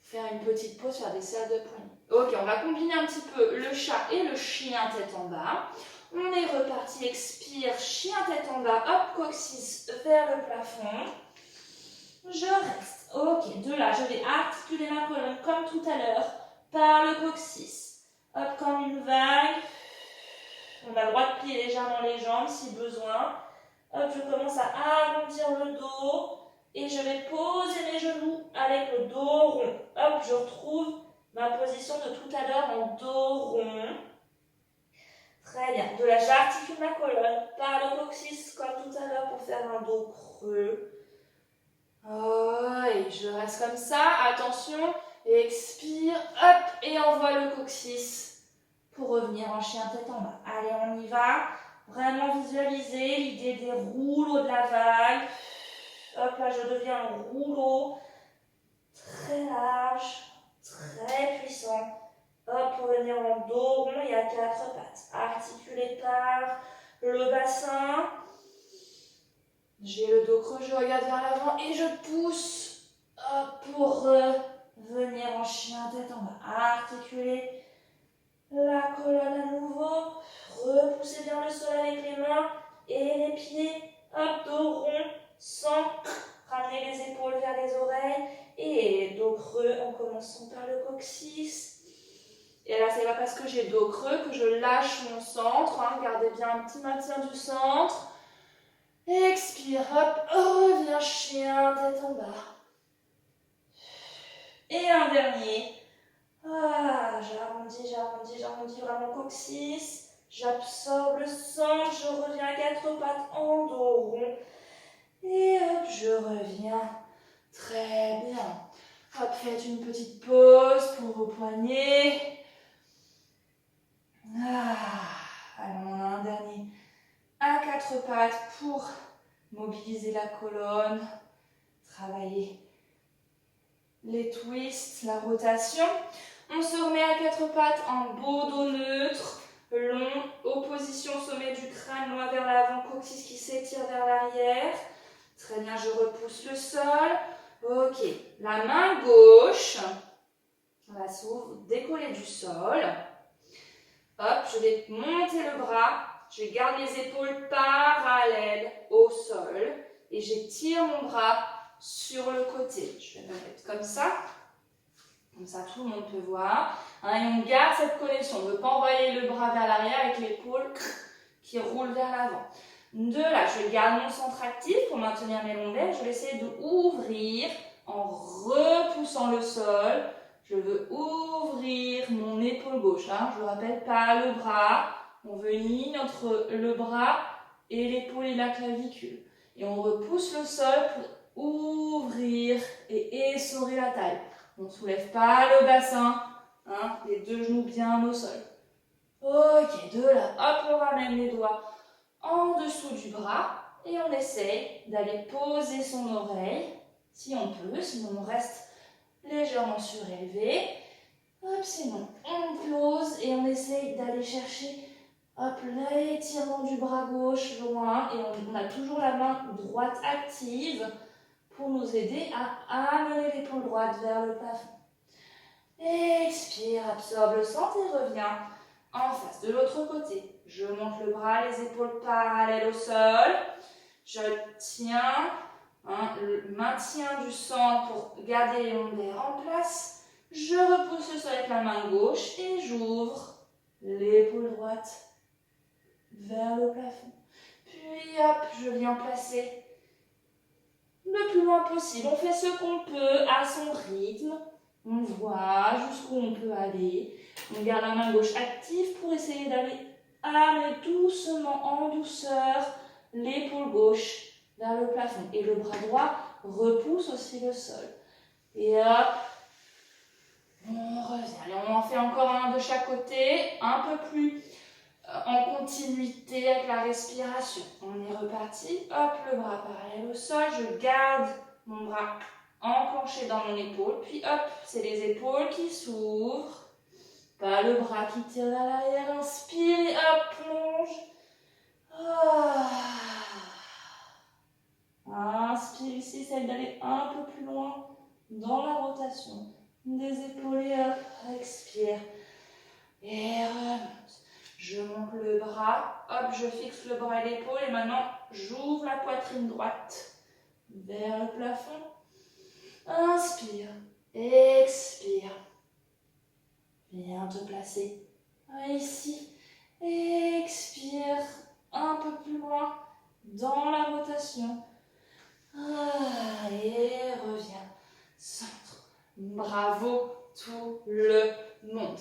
faire une petite pause, faire des serres de poignets. Ok, on va combiner un petit peu le chat et le chien tête en bas. On est reparti, expire, chien tête en bas, hop, coccyx vers le plafond. Je reste. Ok, de là, je vais articuler ma colonne comme tout à l'heure par le coccyx. Hop, comme une vague. On a le droit de plier légèrement les jambes si besoin. Hop, je commence à arrondir le dos et je vais poser mes genoux avec le dos rond. Hop, je retrouve ma position de tout à l'heure en dos rond. Très bien. De là, j'articule ma colonne par le coccyx comme tout à l'heure pour faire un dos creux. Et je reste comme ça, attention, expire, hop, et envoie le coccyx pour revenir en chien tête en bas. Allez, on y va, vraiment visualiser l'idée des rouleaux de la vague. Hop, là, je deviens un rouleau très large, très puissant. Hop, pour venir en dos rond et à quatre pattes, articulé par le bassin. J'ai le dos creux, je regarde vers l'avant et je pousse pour revenir en chien tête en bas. Articuler la colonne à nouveau. Repousser bien le sol avec les mains et les pieds. Hop, dos rond, sans ramener les épaules vers les oreilles. Et dos creux en commençant par le coccyx. Et là, c'est pas parce que j'ai le dos creux que je lâche mon centre. Hein. Gardez bien un petit maintien du centre. Expire, hop, reviens chien, tête en bas. Et un dernier. Ah, j'arrondis vraiment le coccyx. J'absorbe le centre, je reviens à quatre pattes en dos rond. Et hop, je reviens. Très bien. Hop, faites une petite pause pour vos poignets. Alors, on a un dernier à quatre pattes pour mobiliser la colonne. Travailler les twists, la rotation. On se remet à quatre pattes en beau dos neutre, long, opposition sommet du crâne, loin vers l'avant, coccyx qui s'étire vers l'arrière. Très bien, je repousse le sol. Ok, la main gauche, on va s'ouvre, décoller du sol. Hop, je vais monter le bras, je garde les épaules parallèles au sol et j'étire mon bras sur le côté. Je vais me mettre comme ça tout le monde peut voir. Hein, et on garde cette connexion, on ne veut pas envoyer le bras vers l'arrière avec l'épaule qui roule vers l'avant. De là, je garde mon centre actif pour maintenir mes lombaires. Je vais essayer d'ouvrir en repoussant le sol. Je veux ouvrir mon épaule gauche. Hein. Je ne rappelle pas le bras. On veut une ligne entre le bras et l'épaule et la clavicule. Et on repousse le sol pour ouvrir et essorer la taille. On ne soulève pas le bassin. Hein, les deux genoux bien au sol. Ok, de là, hop, on ramène les doigts en dessous du bras et on essaye d'aller poser son oreille si on peut, sinon on reste légèrement surélevé. Hop, sinon on pose et on essaye d'aller chercher l'étirement du bras gauche loin et on a toujours la main droite active pour nous aider à amener l'épaule droite vers le plafond. Expire, absorbe le centre et reviens en face. De l'autre côté, je monte le bras, les épaules parallèles au sol. Je tiens, le maintien du centre pour garder les lombaires en place. Je repousse le sol avec la main gauche et j'ouvre l'épaule droite vers le plafond. Puis hop, je viens placer le plus loin possible. On fait ce qu'on peut à son rythme. On voit jusqu'où on peut aller. On garde la main gauche active pour essayer d'aller amener doucement, en douceur, l'épaule gauche vers le plafond. Et le bras droit repousse aussi le sol. Et hop, on revient. Allez, on en fait encore un de chaque côté, un peu plus en continuité avec la respiration. On est reparti. Hop, le bras parallèle au sol. Je garde mon bras enclenché dans mon épaule. Puis hop, c'est les épaules qui s'ouvrent. Pas le bras qui tire vers l'arrière. Inspire et hop, plonge. Inspire ici, essaye d'aller un peu plus loin dans la rotation des épaules et hop, expire. Et remonte. Je monte le bras, hop, je fixe le bras et l'épaule et maintenant j'ouvre la poitrine droite vers le plafond. Inspire, expire. Viens te placer ici. Expire un peu plus loin dans la rotation. Et reviens. Centre. Bravo tout le monde.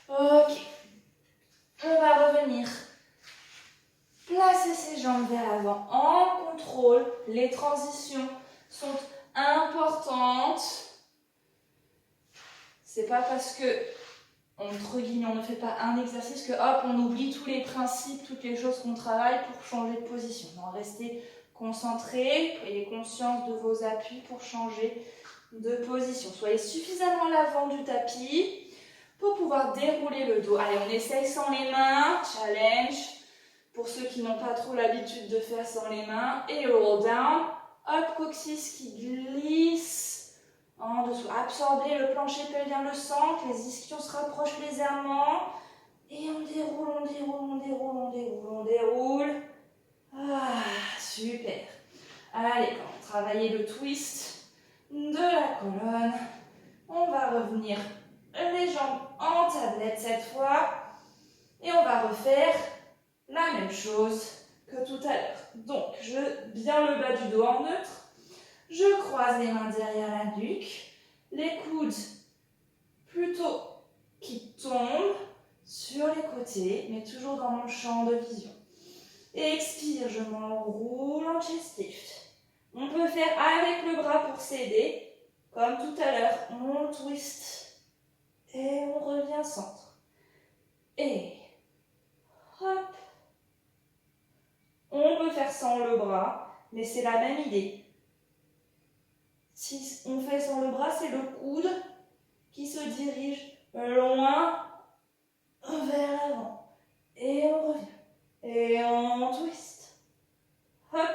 Ok. On va revenir. Placer ses jambes vers l'avant en contrôle. Les transitions sont importantes. C'est pas parce que, entre guillemets, on ne fait pas un exercice que hop, on oublie tous les principes, toutes les choses qu'on travaille pour changer de position. Non, restez concentrés, ayez conscience de vos appuis pour changer de position. Soyez suffisamment à l'avant du tapis pour pouvoir dérouler le dos. Allez, on essaye sans les mains, challenge. Pour ceux qui n'ont pas trop l'habitude de faire sans les mains. Et roll down. Hop, coccyx qui glisse en dessous. Absorbez le plancher pelvien, le centre. Les ischions se rapprochent légèrement. Et on déroule, on déroule, on déroule, on déroule, on déroule. Super. Allez, on va travailler le twist de la colonne. revenir les jambes en tablette cette fois. Et on va refaire la même chose que tout à l'heure. Donc, je viens le bas du dos en neutre. Je croise les mains derrière la nuque. Les coudes plutôt qui tombent sur les côtés, mais toujours dans mon champ de vision. Et expire, je m'enroule en chest lift. On peut faire avec le bras pour s'aider. Comme tout à l'heure, on twist. Et on revient centre. Et hop. On peut faire sans le bras, mais c'est la même idée. Si on fait sans le bras, c'est le coude qui se dirige loin vers l'avant. Et on revient. Et on twist. Hop.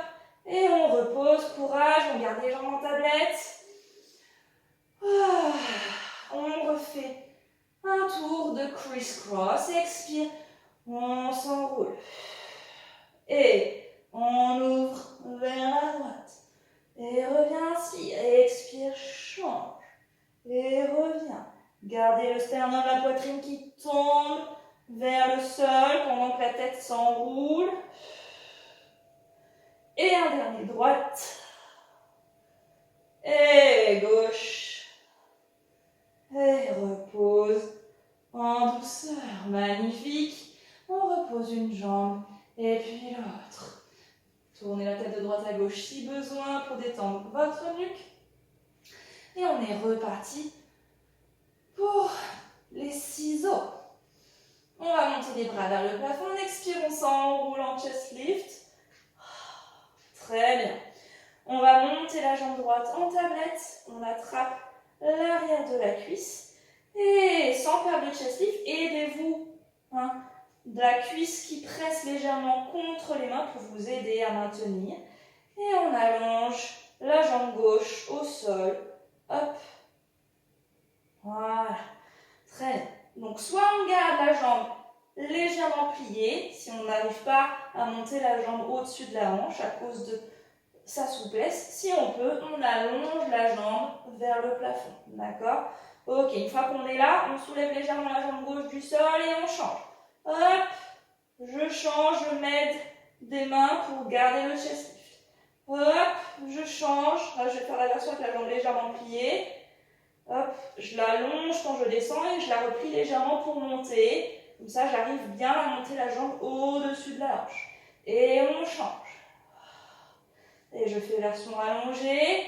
Et on repose. Courage. On garde les jambes en tablette. On refait un tour de criss-cross. Expire. On s'enroule. Et on ouvre vers la droite. Et revient ainsi. Expire, change. Et revient. Gardez le sternum, la poitrine qui tombe vers le sol pendant que la tête s'enroule. Et un dernier, droite. Et gauche. Et repose en douceur. Magnifique. On repose une jambe et puis l'autre. Tournez la tête de droite à gauche si besoin pour détendre votre nuque. Et on est reparti pour les ciseaux. On va monter les bras vers le plafond. On expire, on s'enroule en chest lift. Très bien. On va monter la jambe droite en tablette. On attrape l'arrière de la cuisse. Et sans perdre le chest lift, aidez-vous de la cuisse qui presse légèrement contre les mains pour vous aider à maintenir. Et on allonge la jambe gauche au sol. Hop. Voilà. Très bien. Donc, soit on garde la jambe légèrement pliée, si on n'arrive pas à monter la jambe au-dessus de la hanche à cause de sa souplesse. Si on peut, on allonge la jambe vers le plafond. D'accord? Ok, une fois qu'on est là, on soulève légèrement la jambe gauche du sol et on change. Hop, je change, je m'aide des mains pour garder le chest lift. Hop, je change. Là, je vais faire la version avec la jambe légèrement pliée. Hop, je l'allonge quand je descends et je la replie légèrement pour monter. Comme ça, j'arrive bien à monter la jambe au-dessus de la hanche. Et on change. Et je fais version allongée.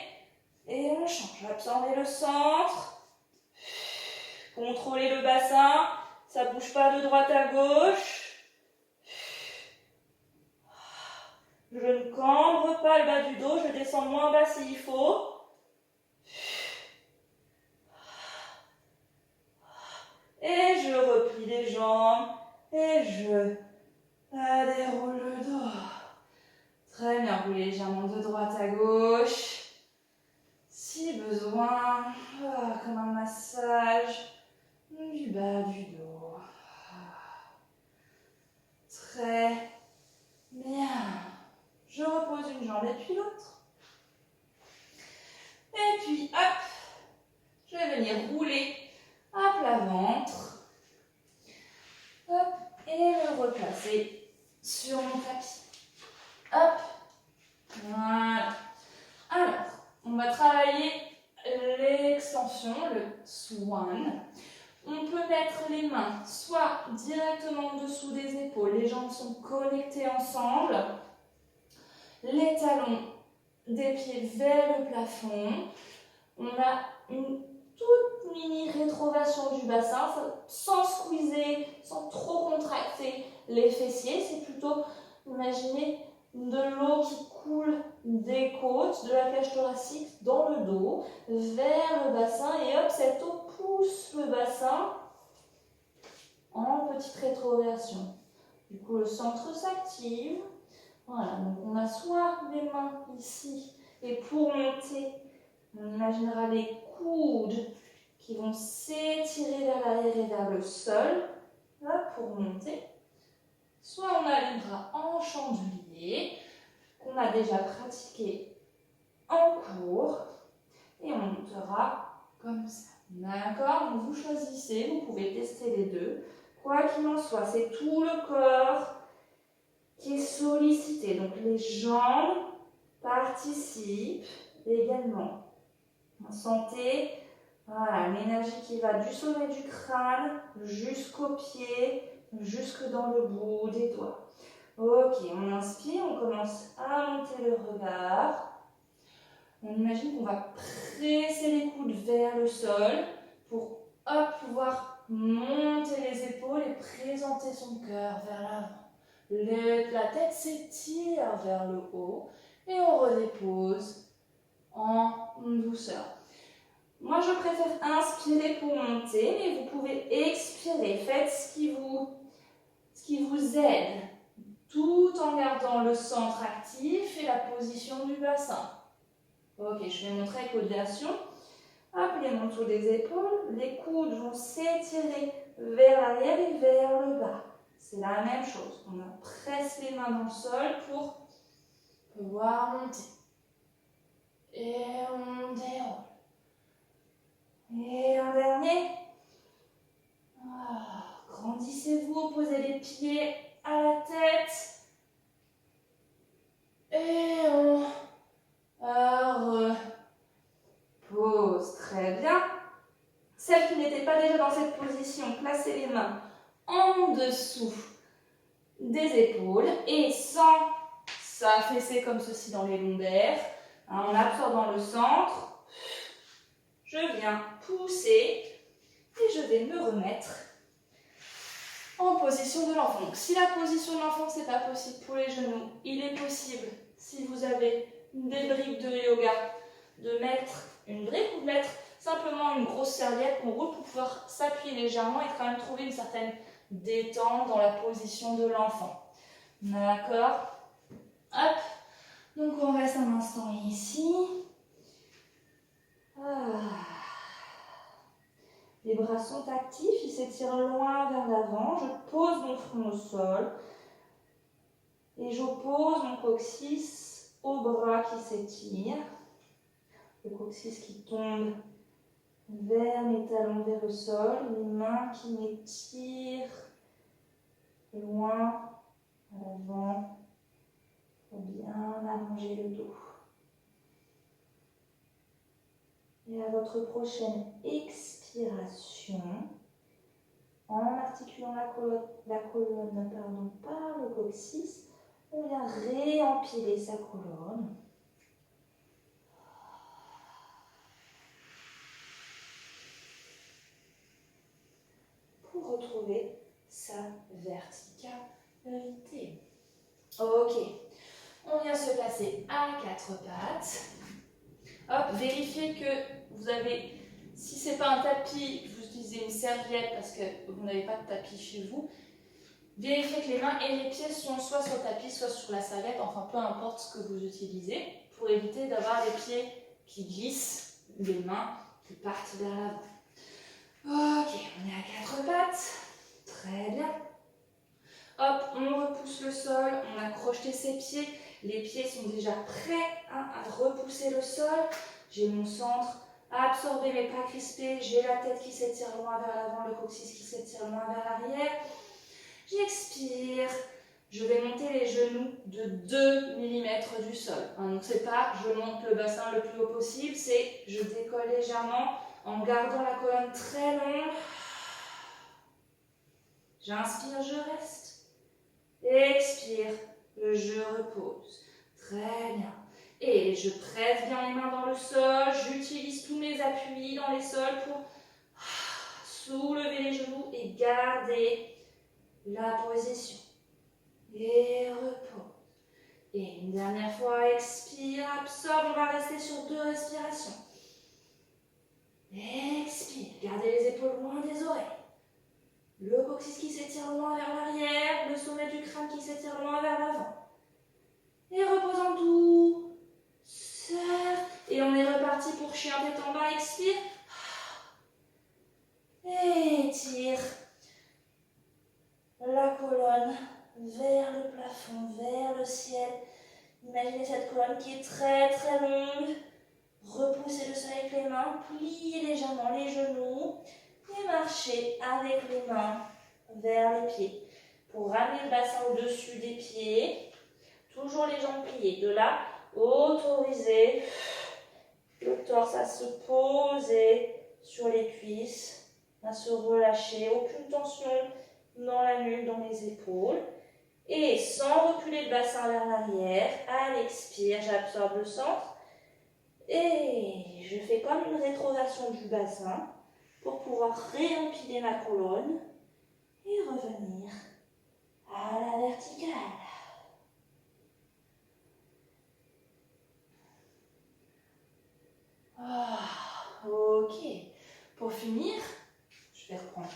Et on change. Absorbez le centre. Contrôlez le bassin. Ça ne bouge pas de droite à gauche. Je ne cambre pas le bas du dos. Je descends moins bas s'il faut. Et je replie les jambes. Et je déroule le dos. Très bien. Roulez légèrement de droite à gauche. Si besoin, comme un massage du bas du dos. Très bien. Je repose une jambe et puis l'autre. Et puis, hop, je vais venir rouler à plat ventre. Hop, et me replacer sur mon tapis. Hop, voilà. Alors, on va travailler l'extension, le swan. On peut mettre les mains soit directement en dessous des épaules, les jambes sont connectées ensemble, les talons des pieds vers le plafond. On a une toute mini rétroversion du bassin, sans squeezer, sans trop contracter les fessiers. C'est plutôt, imaginez, de l'eau qui coule des côtes, de la cage thoracique dans le dos, vers le bassin. Et hop, cette eau pousse le bassin en petite rétroversion. Du coup, le centre s'active. Voilà, donc on a soit les mains ici, et pour monter, on imaginera les coudes qui vont s'étirer vers l'arrière et vers le sol, là, pour monter. Soit on a les bras en chandelier, qu'on a déjà pratiqué en cours, et on montera comme ça. D'accord? Donc vous choisissez, vous pouvez tester les deux. Quoi qu'il en soit, c'est tout le corps qui est sollicité. Donc les jambes participent également. Sentez voilà, l'énergie qui va du sommet du crâne jusqu'aux pieds, jusque dans le bout des doigts. Ok, on inspire, on commence à monter le regard. On imagine qu'on va presser les coudes vers le sol pour pouvoir monter les épaules et présenter son cœur vers l'avant. La tête s'étire vers le haut et on redépose en douceur. Moi, je préfère inspirer pour monter, mais vous pouvez expirer. Faites ce qui vous aide, tout en gardant le centre actif et la position du bassin. Ok, je vais montrer avec l'autre version. Hop, les manteaux des épaules, les coudes vont s'étirer vers l'arrière et vers le bas. C'est la même chose. On presse les mains dans le sol pour pouvoir monter. Et on déroule. Et un dernier. Grandissez-vous, posez les pieds à la tête. Et on repose. Très bien. Celles qui n'étaient pas déjà dans cette position, placez les mains en dessous des épaules et sans s'affaisser comme ceci dans les lombaires. En absorbant le centre, je viens pousser et je vais me remettre en position de l'enfant. Donc, si la position de l'enfant, c'est pas possible pour les genoux, il est possible, si vous avez des briques de yoga, de mettre une brique ou de mettre simplement une grosse serviette qu'on roule pour pouvoir s'appuyer légèrement et quand même trouver une certaine détente dans la position de l'enfant. D'accord? Hop. Donc, on reste un instant ici. Les bras sont actifs, ils s'étirent loin vers l'avant. Je pose mon front au sol et j'oppose mon coccyx au bras qui s'étire. Le coccyx qui tombe vers mes talons, vers le sol. Les mains qui m'étirent loin à l'avant pour bien allonger le dos. Et à votre prochaine expiration, en articulant la colonne par le coccyx, on vient réempiler sa colonne. Pour retrouver sa verticalité. Ok, on vient se placer à quatre pattes. Hop, vérifiez que vous avez, si ce n'est pas un tapis, vous utilisez une serviette parce que vous n'avez pas de tapis chez vous. Vérifiez que les mains et les pieds sont soit sur le tapis, soit sur la serviette, enfin peu importe ce que vous utilisez, pour éviter d'avoir les pieds qui glissent, les mains qui partent vers l'avant. Ok, on est à quatre pattes. Très bien. Hop, on repousse le sol, on a crocheté ses pieds. Les pieds sont déjà prêts à repousser le sol. J'ai mon centre à absorber mais pas crispé. J'ai la tête qui s'étire loin vers l'avant, le coccyx qui s'étire loin vers l'arrière. J'expire. Je vais monter les genoux de 2 mm du sol. Donc c'est pas je monte le bassin le plus haut possible, c'est je décolle légèrement en gardant la colonne très longue. J'inspire, je reste. Expire, je repose. Très bien. Et je presse bien les mains dans le sol. J'utilise tous mes appuis dans les sols pour soulever les genoux et garder la position. Et repose. Et une dernière fois, expire, absorbe. On va rester sur 2 respirations. Expire, gardez les épaules loin des oreilles. Le coccyx qui s'étire loin vers l'arrière, le sommet du crâne qui s'étire loin vers l'avant. Et repose en douceur. Et on est reparti pour chien tête en bas. Expire. Étire la colonne vers le plafond, vers le ciel. Imaginez cette colonne qui est très très longue. Repoussez le sol avec les mains. Pliez légèrement les genoux. marcher avec les mains vers les pieds pour ramener le bassin au-dessus des pieds. Toujours les jambes pliées. De là, autoriser le torse à se poser sur les cuisses, à se relâcher. Aucune tension dans la nuque, dans les épaules. Et sans reculer le bassin vers l'arrière, à l'expire, j'absorbe le centre. Et je fais comme une rétroversion du bassin pour pouvoir réempiler ma colonne et revenir à la verticale. Ok. Pour finir, je vais reprendre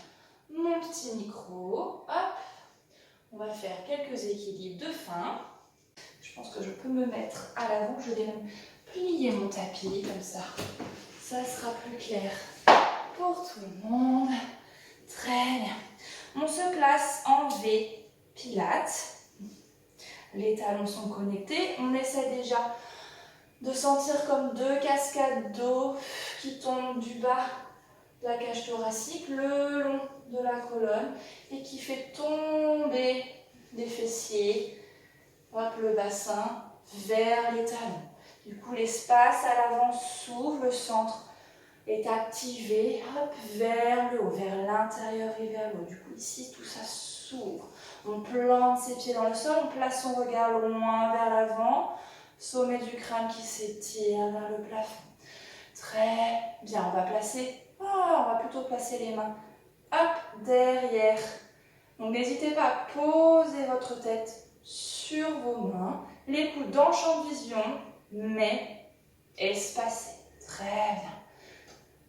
mon petit micro. Hop. On va faire quelques équilibres de fin. Je pense que je peux me mettre à l'avant. Je vais même plier mon tapis comme ça. Ça sera plus clair pour tout le monde. Très bien. On se place en V Pilates. Les talons sont connectés. On essaie déjà de sentir comme deux cascades d'eau qui tombent du bas de la cage thoracique le long de la colonne et qui fait tomber des fessiers, hop, le bassin vers les talons. Du coup, l'espace à l'avant s'ouvre, le centre est activé, hop, vers le haut, vers l'intérieur et vers le haut. Du coup, ici, tout ça s'ouvre. On plante ses pieds dans le sol, on place son regard loin vers l'avant, sommet du crâne qui s'étire vers le plafond. Très bien, on va plutôt placer les mains, hop, derrière. Donc, n'hésitez pas à poser votre tête sur vos mains, les coudes dans le champ de vision, mais espacés. Très bien.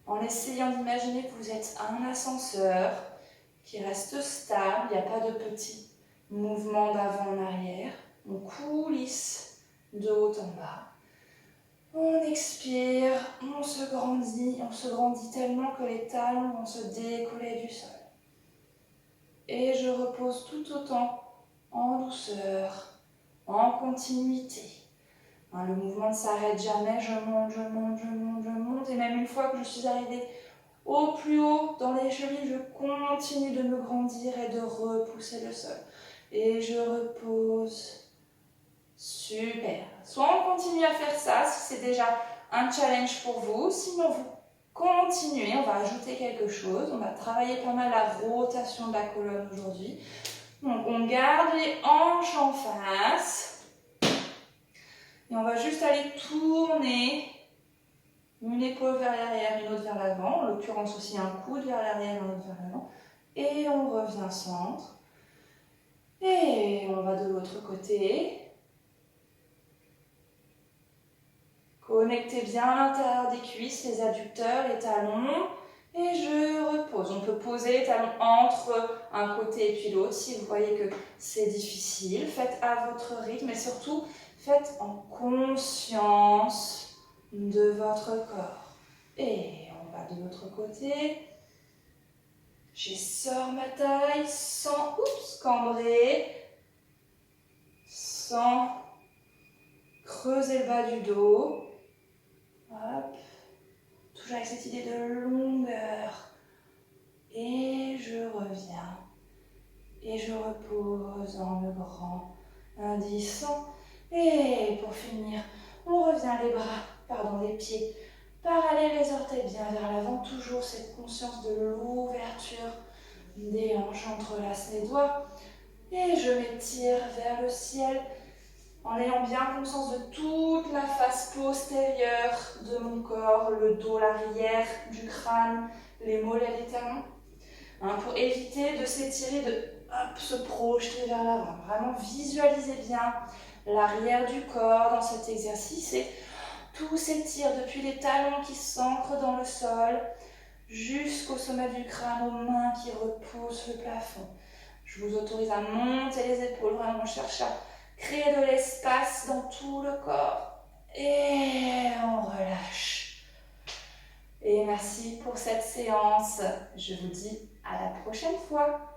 En essayant d'imaginer que vous êtes un ascenseur qui reste stable, il n'y a pas de petits mouvements d'avant en arrière. On coulisse de haut en bas. On expire, on se grandit tellement que les talons vont se décoller du sol. Et je repose tout autant en douceur, en continuité. Le mouvement ne s'arrête jamais, je monte, je monte, je monte, je monte. Et même une fois que je suis arrivée au plus haut dans les chevilles, je continue de me grandir et de repousser le sol. Et je repose. Super. Soit on continue à faire ça, si c'est déjà un challenge pour vous. Sinon, vous continuez, on va ajouter quelque chose. On va travailler pas mal la rotation de la colonne aujourd'hui. Donc, on garde les hanches en face. Et on va juste aller tourner une épaule vers l'arrière, une autre vers l'avant. En l'occurrence aussi un coude vers l'arrière, un autre vers l'avant. Et on revient centre. Et on va de l'autre côté. Connectez bien l'intérieur des cuisses, les adducteurs, les talons. Et je repose. On peut poser les talons entre un côté et puis l'autre. Si vous voyez que c'est difficile, faites à votre rythme. Et surtout, faites en conscience de votre corps. Et on va de l'autre côté. J'essore ma taille sans cambrer, sans creuser le bas du dos. Hop. Toujours avec cette idée de longueur. Et je reviens. Et je repose dans le grand indice. Et pour finir, on revient les pieds parallèles, les orteils bien vers l'avant. Toujours cette conscience de l'ouverture des hanches, entrelace les doigts. Et je m'étire vers le ciel en ayant bien conscience de toute la face postérieure de mon corps, le dos, l'arrière du crâne, les mollets, les talons. Pour éviter de s'étirer, de se projeter vers l'avant. Vraiment visualisez bien l'arrière du corps dans cet exercice et tout s'étire depuis les talons qui s'ancrent dans le sol jusqu'au sommet du crâne, aux mains qui repoussent le plafond. Je vous autorise à monter les épaules, vraiment chercher à créer de l'espace dans tout le corps. Et on relâche. Et merci pour cette séance. Je vous dis à la prochaine fois.